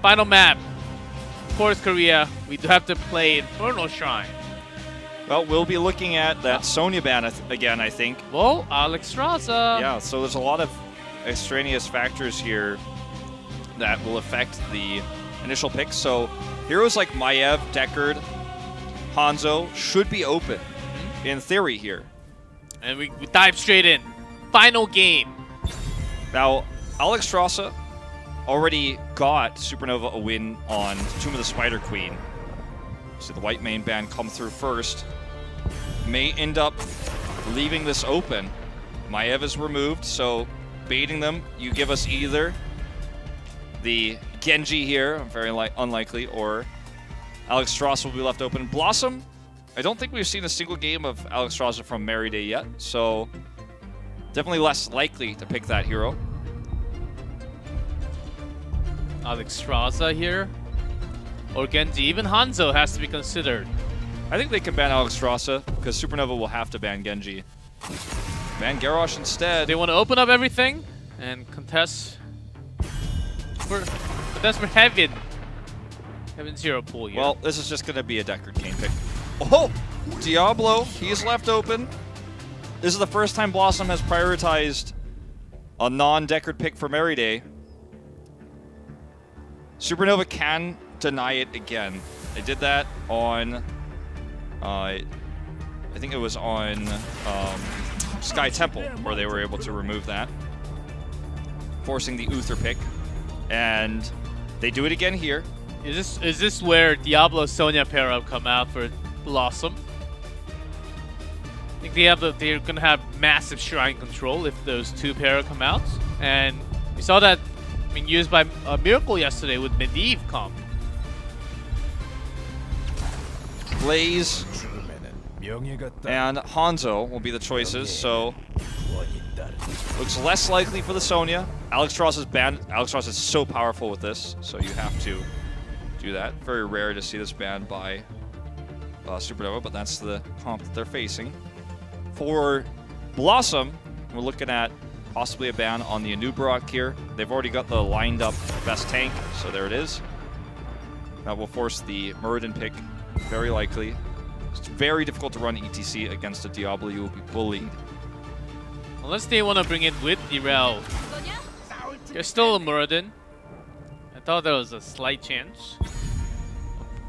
final map. Of course, Korea, we do have to play Infernal Shrine. Well, we'll be looking at that Sonya ban again, I think. Well, Alex Straza. Yeah, so there's a lot of extraneous factors here that will affect the initial picks. So heroes like Maiev, Deckard, Hanzo should be open in theory here. And we dive straight in. Final game. Now, Alex Straza already got Supernova a win on Tomb of the Spider Queen. See the white main band come through first. May end up leaving this open. Maiev is removed, so baiting them, you give us either the Genji here, very unlikely, or Alex Straza will be left open. BlossoM, I don't think we've seen a single game of Alex Straza from Mary Day yet, so definitely less likely to pick that hero. Alex Straza here. Or Genji. Even Hanzo has to be considered. I think they can ban Alex Straza, because Supernova will have to ban Genji. Ban Garrosh instead. They want to open up everything and contest for Heaven. Heaven's hero pool here. Well, this is just going to be a Deckard Kane pick. Oh! Diablo, he's left open. This is the first time BlossoM has prioritized a non-Deckard pick for Mary Day. Supernova can deny it again. They did that on, I think it was on Sky Temple, where they were able to remove that, forcing the Uther pick. And they do it again here. Is this where Diablo Sonya pair up come out for BlossoM? I think they're gonna have massive shrine control if those two pair come out, and we saw that being used by Miracle yesterday with Medivh comp. Blaze and Hanzo will be the choices, so looks less likely for the Sonya. Alex Straza's banned. Alex Straza is so powerful with this, so you have to do that. Very rare to see this banned by Supernova, but that's the comp that they're facing. For BlossoM, we're looking at possibly a ban on the Anubarak here. They've already got the lined up best tank, so there it is. That will force the Muradin pick, very likely. It's very difficult to run ETC against a Diablo. You will be bullied. Unless they want to bring it with Irel. There's still a Muradin. I thought there was a slight chance.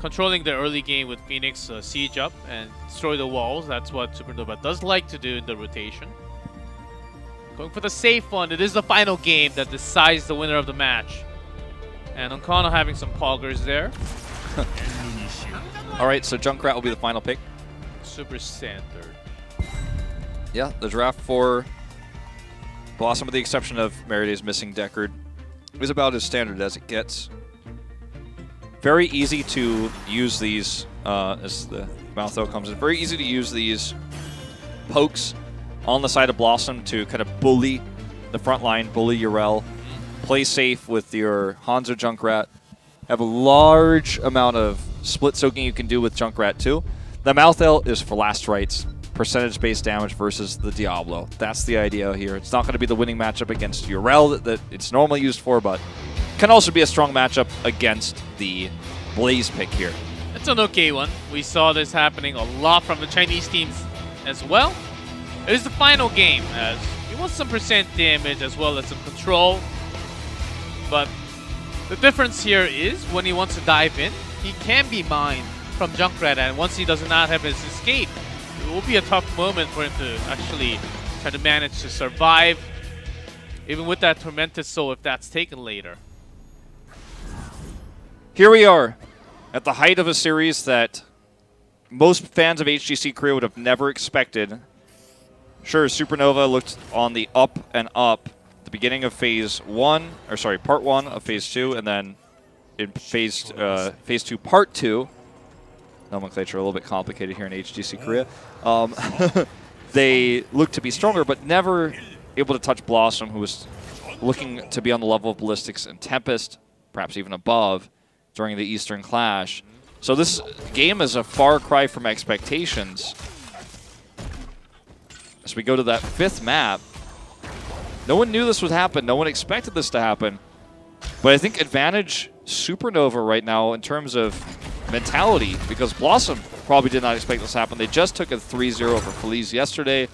Controlling the early game with Phoenix siege up and destroy the walls. That's what Supernova does like to do in the rotation. Going for the safe one. It is the final game that decides the winner of the match. And Onkano having some poggers there. Alright, so Junkrat will be the final pick. Super standard. Yeah, the draft for BlossoM, with the exception of Mary Day's missing Deckard, is about as standard as it gets. Very easy to use these, as the Maltho comes in, very easy to use these pokes on the side of BlossoM to kind of bully the front line, bully Urel, play safe with your Hanzo Junkrat, have a large amount of split soaking you can do with Junkrat too. The Maltho is for last rights, percentage-based damage versus the Diablo. That's the idea here. It's not going to be the winning matchup against Urel that it's normally used for, but can also be a strong matchup against the Blaze pick here. It's an okay one. We saw this happening a lot from the Chinese teams as well. It is the final game, as he wants some percent damage as well as some control. But the difference here is when he wants to dive in, he can be mined from Junkrat, and once he does not have his escape, it will be a tough moment for him to actually try to manage to survive, even with that Tormented Soul if that's taken later. Here we are at the height of a series that most fans of HGC Korea would have never expected. Sure, Supernova looked on the up and up at the beginning of part 1 of phase 2, and then in phase 2 part 2, nomenclature a little bit complicated here in HGC Korea, they looked to be stronger, but never able to touch BlossoM, who was looking to be on the level of Ballistics and Tempest, perhaps even above, during the Eastern Clash. So this game is a far cry from expectations. As we go to that 5th map, no one knew this would happen. No one expected this to happen. But I think advantage Supernova right now in terms of mentality, because BlossoM probably did not expect this to happen. They just took a 3-0 over Feliz yesterday.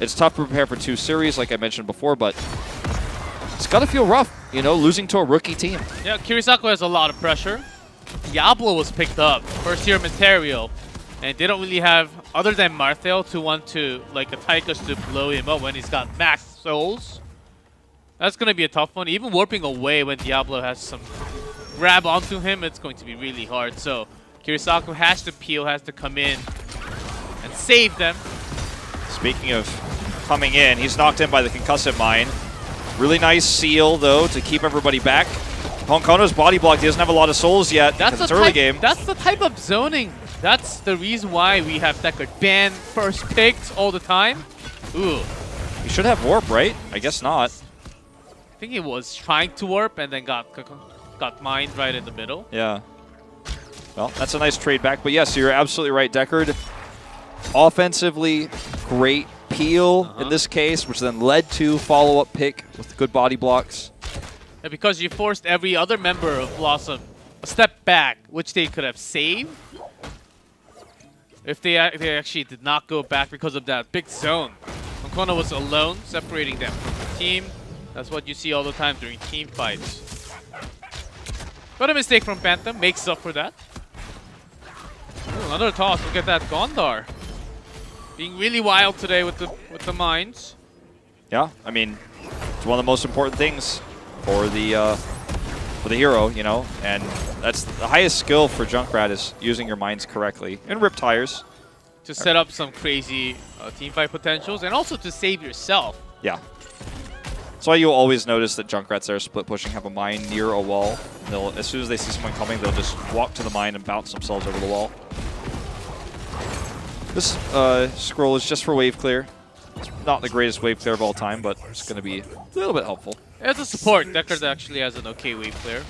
It's tough to prepare for 2 series, like I mentioned before, but it's got to feel rough, you know, losing to a rookie team. Yeah, Kirisaku has a lot of pressure. Diablo was picked up, first-year material, and they don't really have, other than Marthel, to want to, like, a Tychus to blow him up when he's got max souls. That's going to be a tough one. Even warping away when Diablo has some grab onto him, it's going to be really hard. So Kirisaku has to peel, has to come in and save them. Speaking of coming in, he's knocked in by the concussive mine. Really nice seal, though, to keep everybody back. Honkono's body block, he doesn't have a lot of souls yet. That's it's early game. That's the type of zoning. That's the reason why we have Deckard ban first picked all the time. Ooh. He should have warp, right? I guess not. I think he was trying to warp and then got mined right in the middle. Yeah. Well, that's a nice trade back. But yes, you're absolutely right, Deckard. Offensively, great peel in this case, which then led to follow-up pick with good body blocks. And because you forced every other member of BlossoM a step back, which they could have saved. If they actually did not go back because of that big zone. Honkono was alone, separating them from the team. That's what you see all the time during team fights. But a mistake from Phantom makes up for that. Ooh, another toss. Look at that Gondar. Being really wild today with the mines. Yeah, I mean, it's one of the most important things for the hero, you know, and that's the highest skill for Junkrat is using your mines correctly and rip tires to set up some crazy team fight potentials and also to save yourself. Yeah. That's why you'll always notice that Junkrats that are split pushing have a mine near a wall. They'll, as soon as they see someone coming, they'll just walk to the mine and bounce themselves over the wall. This scroll is just for wave clear. It's not the greatest wave clear of all time, but it's going to be a little bit helpful. As a support, Deckard actually has an okay wave clear.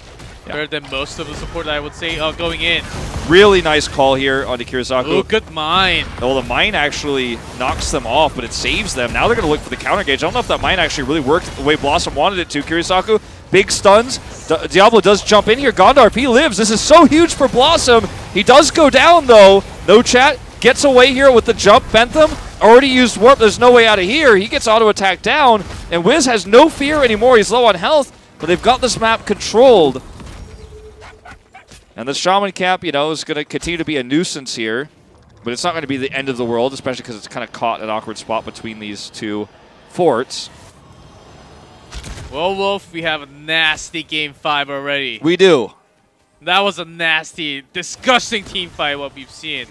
Yeah. Better than most of the support, I would say, going in. Really nice call here onto Kirisaku. Oh, good mine. Well, the mine actually knocks them off, but it saves them. Now they're going to look for the counter gauge. I don't know if that mine actually really worked the way BlossoM wanted it to. Kirisaku, big stuns. Diablo does jump in here. Gondar, if he lives, this is so huge for BlossoM. He does go down, though. No chat. Gets away here with the jump. Bentham already used warp. There's no way out of here. He gets auto attack down, and Wiz has no fear anymore. He's low on health, but they've got this map controlled. And the Shaman Camp, you know, is going to continue to be a nuisance here, but it's not going to be the end of the world, especially because it's kind of caught in an awkward spot between these two forts. Well, Wolf, we have a nasty Game 5 already. We do. That was a nasty, disgusting team fight, what we've seen.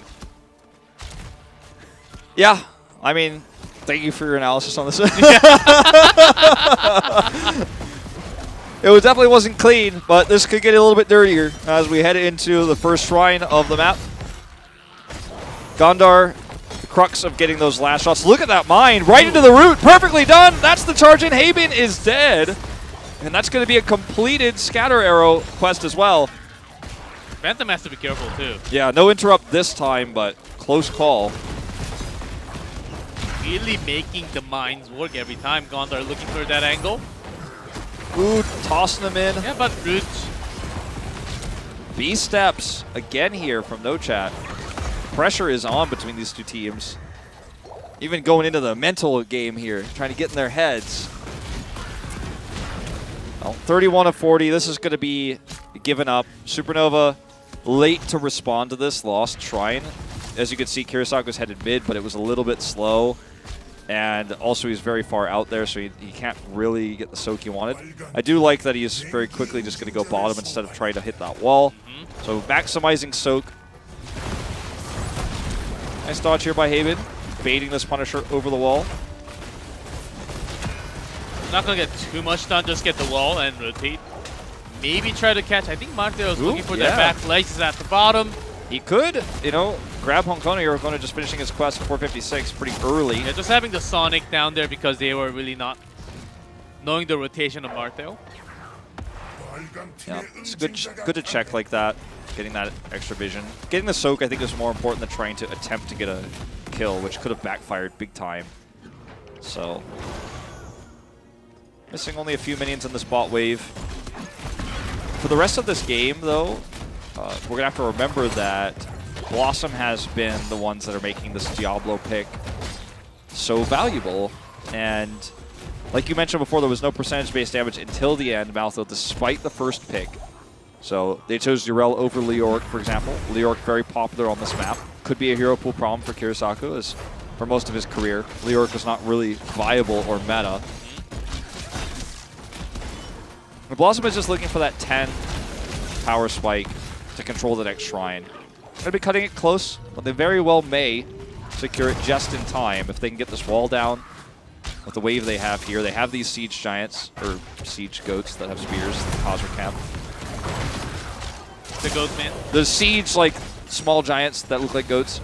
Yeah, I mean, thank you for your analysis on this. It definitely wasn't clean, but this could get a little bit dirtier as we head into the first shrine of the map. Gondar, the crux of getting those last shots. Look at that mine, right into the root, perfectly done. That's the charge in. Haben is dead, and that's going to be a completed scatter arrow quest as well. Phantom has to be careful too. Yeah, no interrupt this time, but close call. Really making the mines work every time. Gondar looking for that angle. Ooh, tossing them in. Yeah, but roots. B steps again here from No Chat. Pressure is on between these two teams. Even going into the mental game here, trying to get in their heads. Well, 31 of 40. This is going to be given up. Supernova late to respond to this. Lost Shrine. As you can see, Kirisaku's headed mid, but it was a little bit slow. And also he's very far out there, so he can't really get the soak he wanted. I do like that he's very quickly just going to go bottom instead of trying to hit that wall. So maximizing soak. Nice dodge here by Haben, baiting this Punisher over the wall. Not going to get too much done, just get the wall and rotate. Maybe try to catch. I think Marteo is looking for that back legs is at the bottom. He could, you know, grab Honkono here. Honkono just finishing his quest at 456 pretty early. Yeah, just having the Sonic down there because they were really not knowing the rotation of Marteo. Yeah, it's good to check like that, getting that extra vision. Getting the soak, I think, is more important than trying to attempt to get a kill, which could have backfired big time. So, missing only a few minions in this bot wave. For the rest of this game, though, we're going to have to remember that BlossoM has been the ones that are making this Diablo pick so valuable. And like you mentioned before, there was no percentage-based damage until the end, Maltho, despite the first pick. So they chose Yrel over Leoric, for example. Leoric very popular on this map. Could be a hero pool problem for Kirisaku, as for most of his career, Leoric was not really viable or meta. And BlossoM is just looking for that 10 power spike to control the next shrine. Going to be cutting it close, but they very well may secure it just in time if they can get this wall down with the wave they have here. They have these siege giants, or siege goats that have spears, the Khazra camp. The goat man. The siege, like, small giants that look like goats.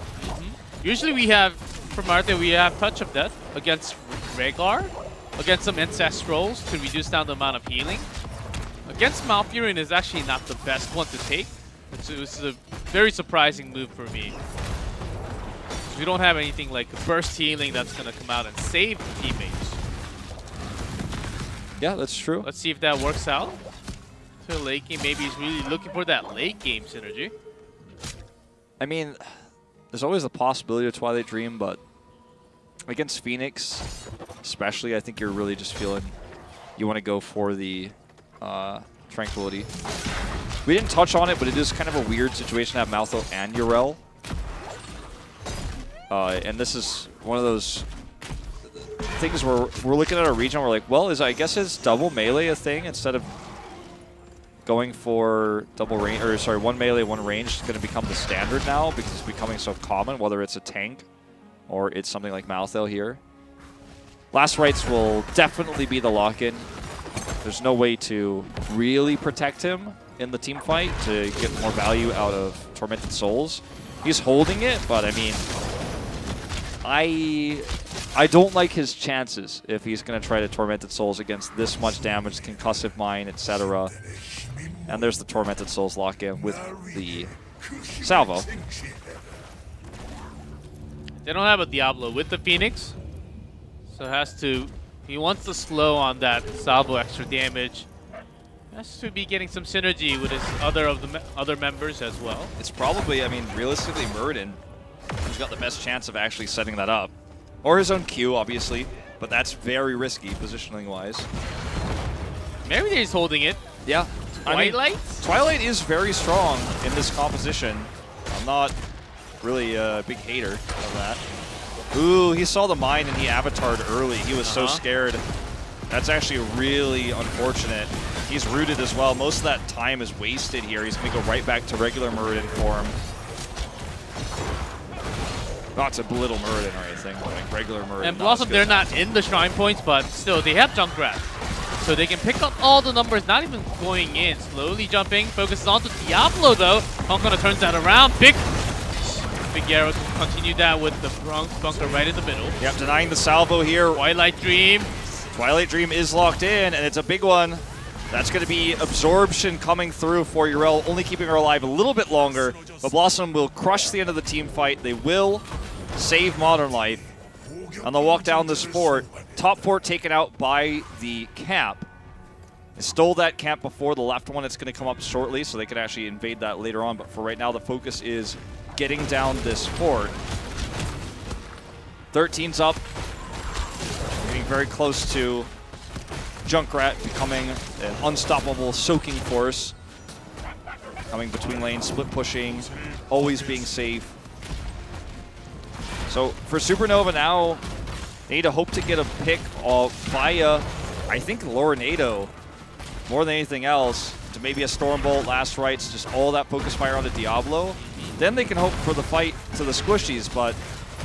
Usually we have, from Marte, we have Touch of Death against Rhaegar, against some Ancestrals to reduce down the amount of healing. Against Malfurion is actually not the best one to take. It was a very surprising move for me. We don't have anything like burst healing that's going to come out and save the teammates. Yeah, that's true. Let's see if that works out. To late game, maybe he's really looking for that late game synergy. I mean, there's always the possibility of Twilight Dream, but against Phoenix, especially, I think you're really just feeling you want to go for the Tranquility. We didn't touch on it, but it is kind of a weird situation to have Maltho and Yrel. And this is one of those things where we're looking at a region where we're like, well, I guess is double melee a thing instead of going for double range, or sorry, one melee, one range is going to become the standard now because it's becoming so common, whether it's a tank or it's something like Maltho here. Last Rites will definitely be the lock-in. There's no way to really protect him in the team fight to get more value out of Tormented Souls. He's holding it, but I mean, I don't like his chances if he's going to try to Tormented Souls against this much damage, Concussive Mine, etc. And there's the Tormented Souls lock-in with the Salvo. They don't have a Diablo with the Phoenix, so he wants to slow on that Salvo extra damage. Has to be getting some synergy with his other members as well. It's probably, I mean, realistically, Muradin who's got the best chance of actually setting that up. Or his own Q, obviously, but that's very risky positioning-wise. Merida's holding it. Yeah. Twilight? Twilight is very strong in this composition. I'm not really a big hater of that. Ooh, he saw the mine and he avatared early. He was so scared. That's actually really unfortunate. He's rooted as well. Most of that time is wasted here. He's going to go right back to regular Muradin form. Not to belittle Muradin or anything, but like regular Muradin. And BlossoM, they're not in the shrine points, but still, they have Junkrat. So they can pick up all the numbers, not even going in. Slowly jumping, focuses on to Diablo though. Honkona turns that around. Big arrow to continue that with the bunker right in the middle. Yep, denying the salvo here. Twilight Dream. Twilight Dream is locked in, and it's a big one. That's going to be absorption coming through for Yrel, only keeping her alive a little bit longer. But BlossoM will crush the end of the team fight. They will save Modern Life, and they'll walk down this fort. Top fort taken out by the camp. They stole that camp before, the left one. It's going to come up shortly, so they could actually invade that later on. But for right now, the focus is getting down this fort. 13's up, getting very close to Junkrat becoming an unstoppable soaking force. Coming between lanes, split pushing, always being safe. So for Supernova now, they need to hope to get a pick via, I think, Lorenado, more than anything else, to maybe a Stormbolt, Last Rites, just all that focus fire on the Diablo. Then they can hope for the fight to the squishies, but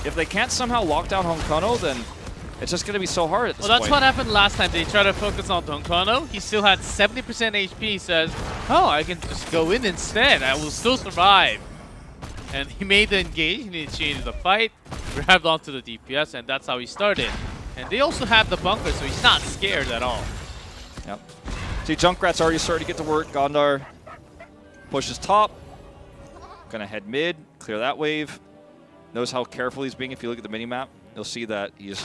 if they can't somehow lock down Honkono, then it's just going to be so hard at this point. Well, that's what happened last time. They tried to focus on Honkono. He still had 70% HP. He says, oh, I can just go in instead. I will still survive. And he made the engage, he initiated the fight, grabbed onto the DPS, and that's how he started. And they also have the bunker, so he's not scared at all. Yep. See, Junkrat's already starting to get to work. Gondar pushes top. Gonna head mid, clear that wave. Knows how careful he's being. If you look at the minimap, you'll see that he's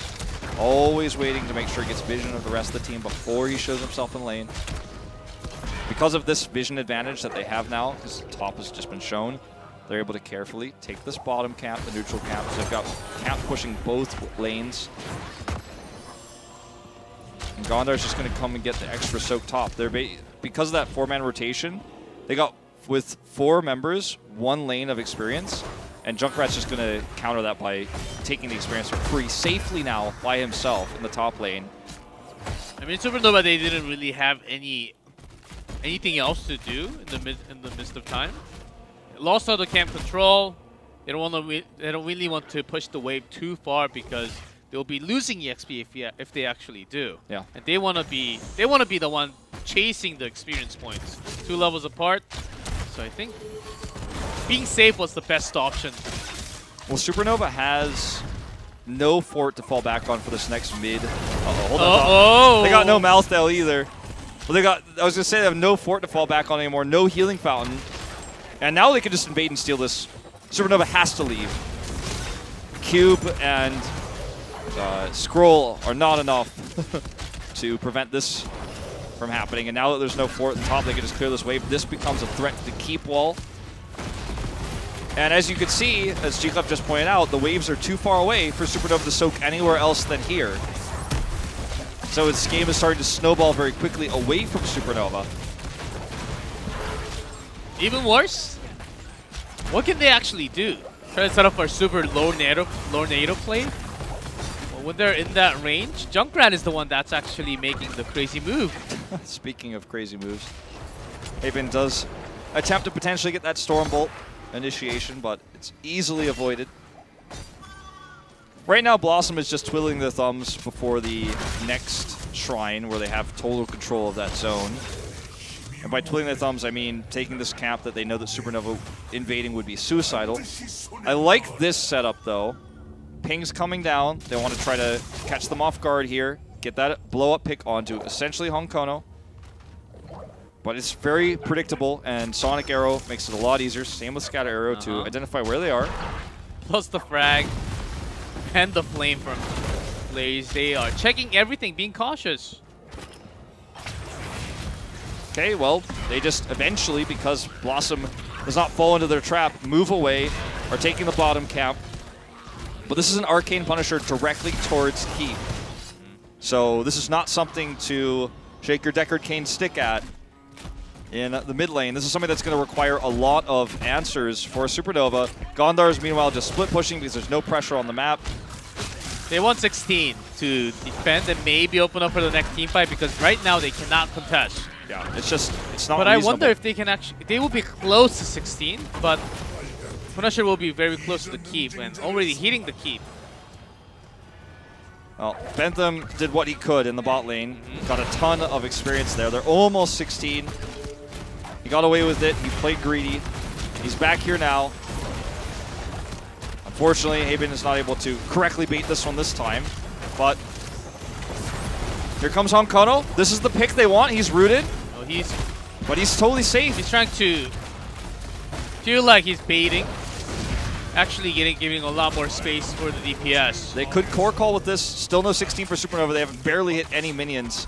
always waiting to make sure he gets vision of the rest of the team before he shows himself in lane. because of this vision advantage that they have now, because the top has just been shown, they're able to carefully take this bottom camp, the neutral camp. So they've got camp pushing both lanes. And Gondar's just going to come and get the extra soak top. They're because of that 4-man rotation, they got, with 4 members, 1 lane of experience. And Junkrat's just going to counter that by taking the experience for free safely now by himself in the top lane. I mean, Supernova, they didn't really have anything else to do in the midst of time. Lost all the camp control. They don't really want to push the wave too far because they'll be losing EXP if they actually do. Yeah. And they want to be the one chasing the experience points. 2 levels apart. So I think being safe was the best option. Well, Supernova has no fort to fall back on for this next mid. Hold on. They got no Malthael either. Well, I was gonna say they have no fort to fall back on anymore, no healing fountain. And now they can just invade and steal this. Supernova has to leave. Cube and Scroll are not enough to prevent this from happening. And now that there's no fort at the top, they can just clear this wave. This becomes a threat to the keep wall. And as you can see, as G-Club just pointed out, the waves are too far away for Supernova to soak anywhere else than here. So this game is starting to snowball very quickly away from Supernova. Even worse, what can they actually do? Try to set up for super low NATO play? Well, when they're in that range, Junkrat is the one that's actually making the crazy move. Speaking of crazy moves, Haven does attempt to potentially get that Storm Bolt initiation, but it's easily avoided. Right now, BlossoM is just twiddling their thumbs before the next shrine where they have total control of that zone. And by twiddling their thumbs, I mean taking this camp that they know that Supernova invading would be suicidal. I like this setup, though. Ping's coming down. They want to try to catch them off guard here, get that blow-up pick onto essentially Honkono. But it's very predictable, and Sonic Arrow makes it a lot easier. Same with Scatter Arrow to identify where they are. Plus the frag and the flame from Blaze. They are checking everything, being cautious. Okay, well, they just eventually, because BlossoM does not fall into their trap, move away, are taking the bottom camp. But this is an Arcane Punisher directly towards Keep. So this is not something to shake your Deckard Cain stick at in the mid lane. This is something that's going to require a lot of answers for Supernova. Gondar's, meanwhile, just split pushing because there's no pressure on the map. They want 16 to defend and maybe open up for the next team fight because right now they cannot contest. Yeah, it's not But reasonable. I wonder if they can actually, they will be close to 16, but Punisher will be very close to the keep and already hitting the keep. Well, Bentham did what he could in the bot lane. Got a ton of experience there. They're almost 16. He got away with it. He played greedy. He's back here now. Unfortunately, Haben is not able to correctly bait this one this time. But here comes Honkono. This is the pick they want. He's rooted. Oh, but he's totally safe. He's trying to feel like he's baiting. Actually giving a lot more space for the DPS. They could core call with this. Still no 16 for Supernova. They have barely hit any minions.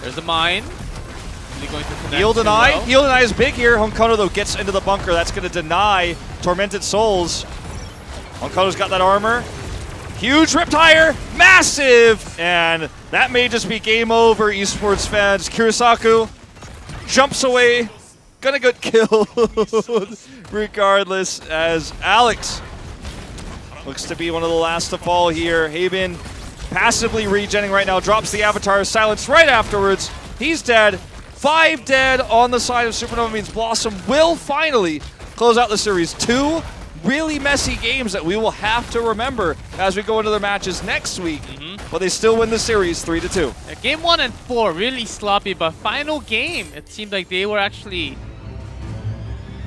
There's a mine. Going to Heal deny. Heal deny is big here. Honkono, though, gets into the bunker. That's going to deny Tormented Souls. Honkono's got that armor. Huge Riptire. Massive. And that may just be game over, esports fans. Kurisaku jumps away. Gonna get killed regardless, as Alex looks to be one of the last to fall here. Haben passively regenning right now. Drops the Avatar. Silenced right afterwards. He's dead. 5 dead on the side of Supernova means BlossoM will finally close out the series. 2 really messy games that we will have to remember as we go into their matches next week. But they still win the series 3-2. Yeah, game 1 and 4 really sloppy, but final game it seemed like they were actually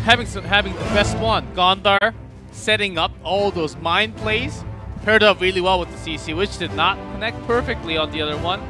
having the best one. Gondar setting up all those mine plays, paired up really well with the CC, which did not connect perfectly on the other one.